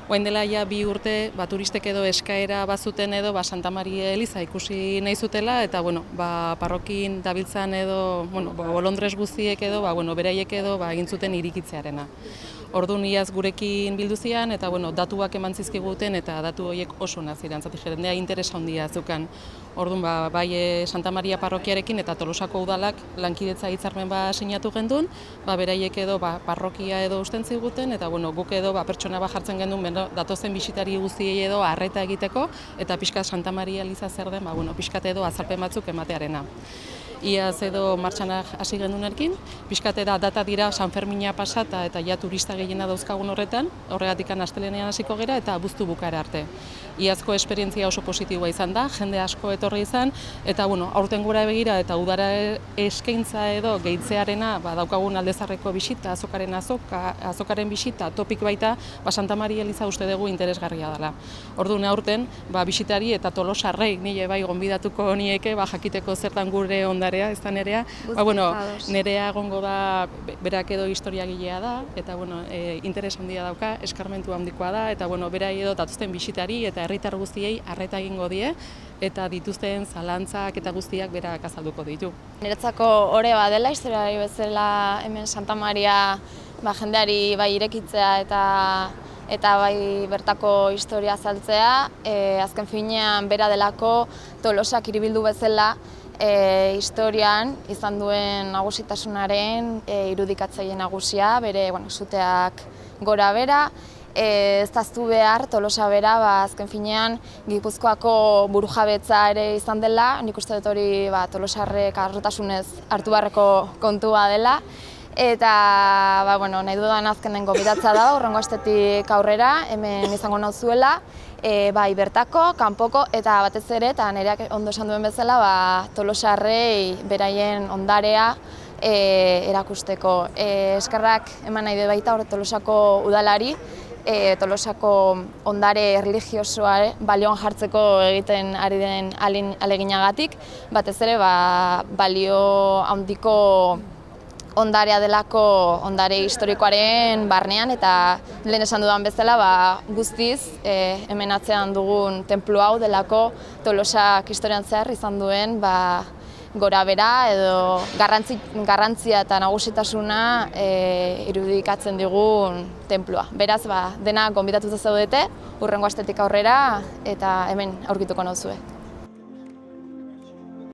Orain dela ja 2 urte turistek edo eskaera bazuten edo Santa Maria Eliza ikusi nahi zutela eta parrokin dabiltzan edo bolondres guztiek edo beraiek edo egin zuten irikitzearena. Orduan iaz gurekin bildu zian eta datuak eman zizkiguten eta datu horiek oso onak ziren, jendea interesa handia zukan. Orduan bai Santa Maria parrokiarekin eta Tolosako udalak lankidetza hitzarmen sinatu gendun, beraiek edo parrokia edo usten ziguten eta guk edo pertsona jartzen gendun datozen bisitari guztiei edo arreta egiteko eta pixkat Santa Maria Eliza zer den, pixkat edo azalpen batzuk ematearena. Iaz edo martxan hasi gendunekin, pixkat data dira San Fermina pasata eta ja turista gehiena dauzkagun horretan, horregatik astelehenean hasiko gera eta abuztu bukaera arte. Iazko esperientzia oso positiboa izan da, jende asko etorri izan, eta aurten gura begira eta udara eskaintza edo gehitzearena daukagun Aldezarreko bisita, azokaren bisita, topik baita, Santa Maria Eliza uste dugu interesgarria dela. Orduan aurten, bisitari eta Tolosarrei nire gonbidatuko nieke jakiteko zertan gure ondarea, ez da Nerea. Nerea egongo da, berak edo historiagilea da, eta interes handia dauka, eskarmentu handikoa da, eta berai edo datuzten bisitari eta herritar guztiei arreta egingo die, eta dituzten zalantzak eta guztiak berak azalduko ditu. Niretzako ore dela, historiari bezala hemen Santa Maria jendeari irekitzea eta bertako historia azaltzea. Azken finean bera delako Tolosak hiribildu bezala historian izan duen nagusitasunaren irudikatzaile nagusia, bere suteak gora bera. Ez daztu behar Tolosa bera azken finean Gipuzkoako burujabetza ere izan dela, nik uste dut hori Tolosarrek harrotasunez hartu beharreko kontua dela. Eta nahi dudan azkenengo bidatza da, hurrengo astetik aurrera, hemen izango nauzuela, bertako, kanpoko eta batez ere, eta Nereak ondo esan duen bezala, Tolosarrei beraien ondarea erakusteko. Eskerrak eman nahi baita Tolosako udalari, Tolosako ondare erlijiosoa balioan jartzeko egiten ari den aleginagatik, batez ere balio handiko ondarea delako ondare historikoaren barnean eta lehen esan dudan bezala guztiz hemen atzean dugun tenplu hau delako Tolosak historian zehar izan duen gora bera edo garrantzia eta nagusitasuna irudikatzen digun tenplua. Beraz, dena gonbidatuta zaudete, hurrengo astetik aurrera eta hemen aurkituko nauzue.